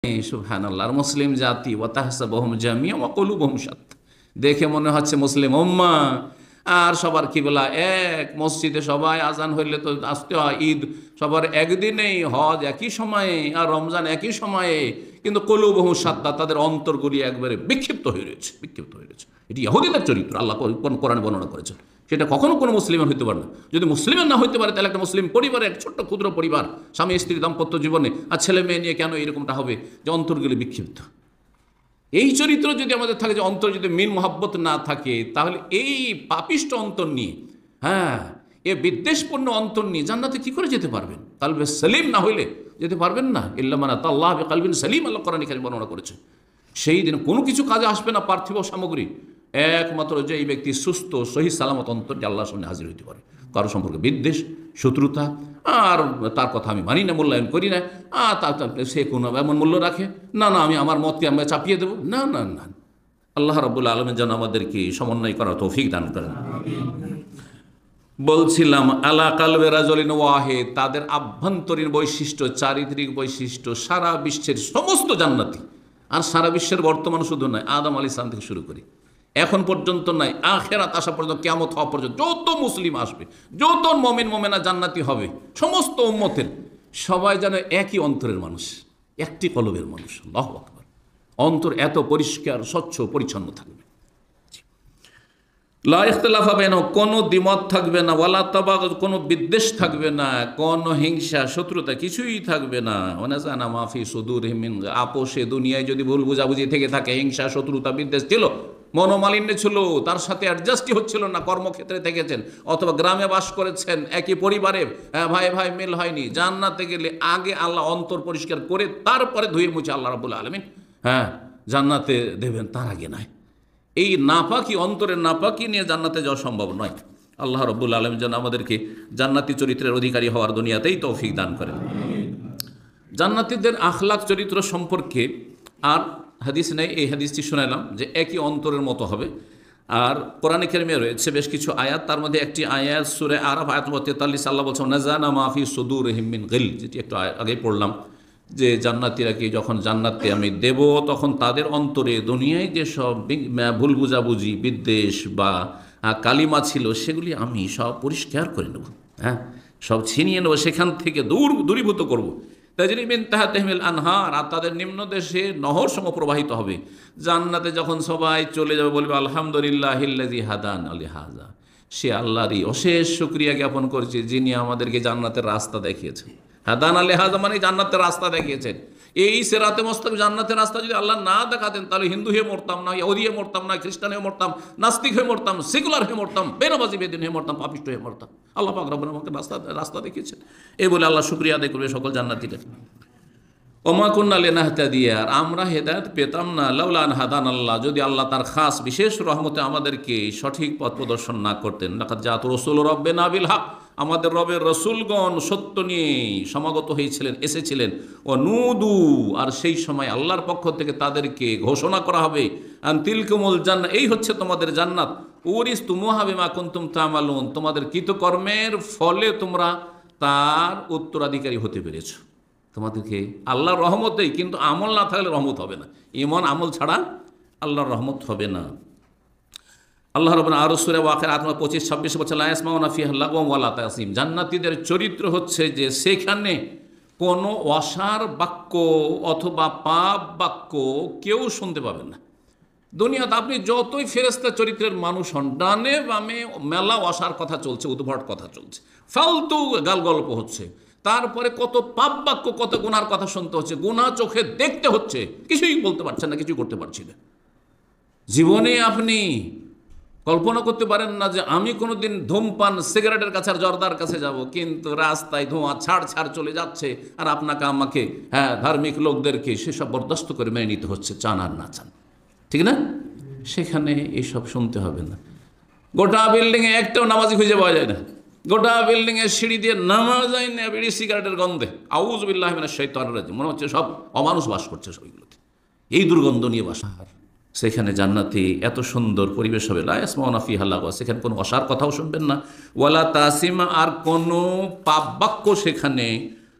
সুবহানাল্লাহ। আর মুসলিম জাতি ওয়া তাহসাবুহুম জামিআ ওয়া কুলুবুহুম শাত্তা, দেখে মনে হচ্ছে মুসলিম উম্মাহ আর সবার কিবলা এক, মসজিদে সবাই আজান হইলে তো আসতে হয়, ঈদ সবার একদিনেই, হজ একই সময়ে, আর রমজান একই সময়ে, কিন্তু কুলুবুহুম শাত্তা, তাদের অন্তরগুলি একবারে বিক্ষিপ্ত হয়ে রয়েছে, বিক্ষিপ্ত হয়ে রয়েছে। এটি ইহুদিদের চরিত্র, আল্লাহ কোরআনে বর্ণনা করেছেন। সেটা কখনো কোনো মুসলিমের হইতে পারে না। যদি মুসলিমের না হইতে পারে, তাহলে একটা মুসলিম পরিবারে, এক ছোট্ট ক্ষুদ্র পরিবার, স্বামী স্ত্রী দাম্পত্য জীবনে আর ছেলে মেয়ে নিয়ে কেন এরকমটা হবে যে অন্তরগুলি বিক্ষিপ্ত? এই চরিত্র যদি আমাদের থাকে, যে অন্তর যদি মিন মোহাব্বত না থাকে, তাহলে এই পাপিষ্ট অন্তর নিয়ে, হ্যাঁ, এ বিদ্বেষপূর্ণ অন্তর নিয়ে জান্নাতে কি করে যেতে পারবেন? কালবে সলিম না হইলে যেতে পারবেন না। ইল্লা মান আতাল্লাহ বিকালবিন সলিম, আল্লাহ কোরআনে কারীমে বর্ণনা করেছে। সেই দিন কোনো কিছু কাজে আসবে না পার্থিব সামগ্রী, একমাত্র যে এই ব্যক্তি সুস্থ সহি সালামত অন্তর যে আল্লাহর সামনে হাজির হইতে পারে। কারো সম্পর্কে বিদ্বেষ, শত্রুতা, আর তার কথা আমি মানি না, মূল্যায়ন করি না, আর সে কোনো এমন মূল্য রাখে না, না আমি আমার মতকে আমি চাপিয়ে দেবো, না না না। আল্লাহ রাব্বুল আলামিন যেন আমাদেরকে সমন্বয় করার তৌফিক দান করেন। বলছিলাম আলা কালবে রাজুলিন ওয়াহিদ, তাদের আভ্যন্তরীণ বৈশিষ্ট্য, চারিত্রিক বৈশিষ্ট্য সারা বিশ্বের সমস্ত জান্নাতি, আর সারা বিশ্বের বর্তমান শুধু নয়, আদম আলাইহিস সালাম থেকে শুরু করি এখন পর্যন্ত নাই, আখিরাত আসা পর্যন্ত, কিয়ামত হওয়া পর্যন্ত যত মুসলিম আসবে, যত মুমিন মুমিনা জান্নাতি হবে, সমস্ত উম্মতের সবাই যেন একই অন্তরের মানুষ, একটি কলবের মানুষ। আল্লাহু আকবার। অন্তর এত পরিষ্কার, স্বচ্ছ, পরিচ্ছন্ন থাকবে। লা ইখতিলাফা বাইনাহুম, কোনো দ্বিমত থাকবে না, ওয়ালা তাবাগুদ, কোনো বিদ্বেষ থাকবে না, কোনো হিংসা শত্রুতা কিছুই থাকবে না। ওয়ানাযানা মা ফি সুদুরিহিম মিন, আপোষে দুনিয়ায় যদি ভুল বুঝাবুঝি থেকে থাকে, হিংসা শত্রুতা বিদ্বেষ ছিল, মনোমালিন্য ছিল, তার সাথে অ্যাডজাস্টই হচ্ছিল না, কর্মক্ষেত্রে থেকেছেন অথবা গ্রামে বাস করেছেন, একই পরিবারে, ভাই ভাই মিল হয়নি, জান্নাতে গেলে আগে আল্লাহ অন্তর পরিষ্কার করে তারপরে ধুয়ে মুছে আল্লাহ রাব্বুল আলামিন জান্নাতে দেবেন, তার আগে নয়। এই নাপাকি, অন্তরের নাপাকি নিয়ে জান্নাতে যাওয়া সম্ভব নয়। আল্লাহ রাব্বুল আলামিন যেন আমাদেরকে জান্নাতি চরিত্রের অধিকারী হওয়ার দুনিয়াতেই তৌফিক দান করেন। জান্নাতীদের আখলাক চরিত্র সম্পর্কে আর হাদিস নেই, এই হাদিসটি শুনাইলাম যে একই অন্তরের মতো হবে। আর কোরআনে কারিমে রয়েছে বেশ কিছু আয়াত, তার মধ্যে একটি আয়াত সূরা আরাফ আয়াত নম্বর 43, আল্লাহ বলছেন নাযানা মা ফি সুদুরিহিম মিন গিল, যেটি একটু আগে পড়লাম, যে জান্নাতীরাকে যখন জান্নাতে আমি দেব, তখন তাদের অন্তরে দুনিয়ায় যে সব ভুল বুঝাবুঝি, বিদ্বেষ বা কালিমা ছিল, সেগুলি আমি সব পরিষ্কার করে নেব, সব ছিনিয়ে নেব, সেখান থেকে দূরীভূত করব। তাজরি মিন তাহতিহিল আনহার, আর তাদের নিম্নদেশে নহর সম প্রবাহিত হবে। জান্নাতে যখন সবাই চলে যাবে, বলবে আলহামদুলিল্লাহিল্লাযী হাদানা লিহাযা, সে আল্লাহরই অশেষ শুকরিয়া জ্ঞাপন করছে যিনি আমাদেরকে জান্নাতের রাস্তা দেখিয়েছেন। হাদানা লিহাযা মানে জান্নাতের রাস্তা দেখিয়েছেন। এই সিরাতে মুস্তাকিম জান্নাতের রাস্তা যদি আল্লাহ না দেখাতেন, তাহলে হিন্দু হয়ে মরতাম না, ইহুদি হয়ে মরতাম না, খ্রিস্টান হয়ে মরতাম, নাস্তিক হয়ে মরতাম, সেকুলার হয়ে মরতাম, বেনামাজি বেদিন হয়ে মরতাম, পাপিষ্ট হয়ে মরতাম। আল্লাহ পাক রব্বুল আমাকে রাস্তা দেখিয়েছেন। এই বলে আল্লাহ শুকরিয়া আদায় করবে সকল জান্নাতীরা। ওমা কুন্না লিনাহতাদিয়া, আর আমরা হেদায়েত পেতাম না, লাউলা আন হাদানাল্লাহ, যদি আল্লাহ তার খাস বিশেষ রহমতে আমাদেরকে সঠিক পথ প্রদর্শন না করতেন। লাকাদ জাআত রাসূল রাব্বিনা বিল হক, আমাদের রবের রসুলগণ সত্য নিয়ে সমাগত হয়েছিলেন, এসেছিলেন। ও নুদু, আর সেই সময় আল্লাহর পক্ষ থেকে তাদেরকে ঘোষণা করা হবে, আন তিলকুমুল জান্নাত, এই হচ্ছে তোমাদের জান্নাত, উরিসতুমুহা বিমা কুনতুম তা'মালুন, তোমাদের কৃতকর্মের ফলে তোমরা তার উত্তরাধিকারী হতে পেরেছো। তোমাদেরকে আল্লাহর রহমতেই, কিন্তু আমল না থাকলে রহমত হবে না, ঈমান আমল ছাড়া আল্লাহর রহমত হবে না। আল্লাহ রাব্বুল আরো সূরা ওয়াকিয়া আয়াত 25-26 বলছে লা ইয়াসমাউনা ফিহা লাগওয়ান ওয়ালা তাসিম, জান্নাতীদের চরিত্র হচ্ছে যে সেখানে কোনো অসার বাক্য অথবা পাপ বাক্য কেউ শুনতে পাবেন না। দুনিয়াতে আপনি যতই ফেরেশতা চরিত্রের মানুষ হন, ডানে বামে মেলা অসার কথা চলছে, উদ্ভট কথা চলছে, ফালতু গালগল্প হচ্ছে, তারপরে কত পাপ বাক্য, কত গুনার কথা শুনতে হচ্ছে, গুনাহ চোখে দেখতে হচ্ছে, কিছুই বলতে পারছেন না, কিছুই করতে পারছি না। জীবনে আপনি কল্পনা করতে পারেন না যে আমি কোনোদিন ধূমপান, সিগারেটের কাছে আর জর্দার কাছে যাব, কিন্তু রাস্তায় ধোঁয়া ছাড় চলে যাচ্ছে, আর আপনাকে আমাকে, ধার্মিক লোকদেরকে সেসব বরদাস্ত করে মেনে নিতে হচ্ছে, চান আর না চান, ঠিক না? সেখানে এইসব শুনতে হবে না। গোটা বিল্ডিংয়ে একটাও নামাজি খুঁজে পাওয়া যায় না, গোটা বিল্ডিংয়ের সিঁড়ি দিয়ে নামা যায় না বিড়ি সিগারেটের গন্ধে, আউযু বিল্লাহি মিনাশ শাইতানির রাজিম, মনে হচ্ছে সব অমানুষ বাস করছে সবগুলোতে, এই দুর্গন্ধ নিয়ে বাস। সেখানে জান্নাতে এত সুন্দর পরিবেশ হবে, লা ইয়াসমাউনা ফিহা লাগওয়া, সেখানে কোনো অসার কথাও শুনবেন না, ওয়ালা তাসিমা, আর কোনো পাপ বাক্য সেখানে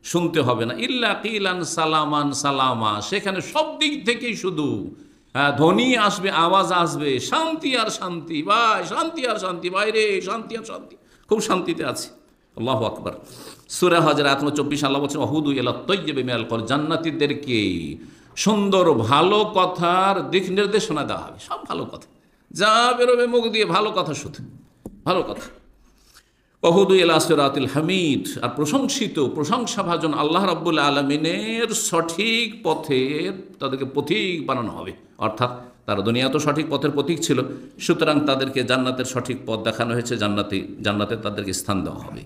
শুনতে হবে না। ইল্লা কিলান সালামান সালামা, সেখানে সব দিক থেকেই শুধু ধ্বনি আসবে, আওয়াজ আসবে, শান্তি আর শান্তি, ভাই শান্তি আর শান্তি, বাইরে শান্তি আর শান্তি, খুব শান্তিতে আছে। আল্লাহু আকবার। সূরা হজর আয়াত 24 আল্লাহ বলছেন ওয়াহুদু ইলা তাইয়্যিবি মিনাল কওল, জান্নাতীদেরকে সুন্দর ভালো কথার দিক নির্দেশনা দেওয়া হবে। সব ভালো কথা যা বেরোবে মুখ দিয়ে ভালো কথা, শুধু ভালো কথা। ওয়াহুদু ইলা সিরাতিল হামিদ, আর প্রশংসিত প্রশংসাভাজন আল্লাহ রাব্বুল আলামিনের সঠিক পথের তাদেরকে পথিক বানানো হবে। অর্থাৎ তারা দুনিয়া তো সঠিক পথের পথিক ছিল, সুতরাং তাদেরকে জান্নাতের সঠিক পথ দেখানো হয়েছে, জান্নাতে তাদেরকে স্থান দেওয়া হবে।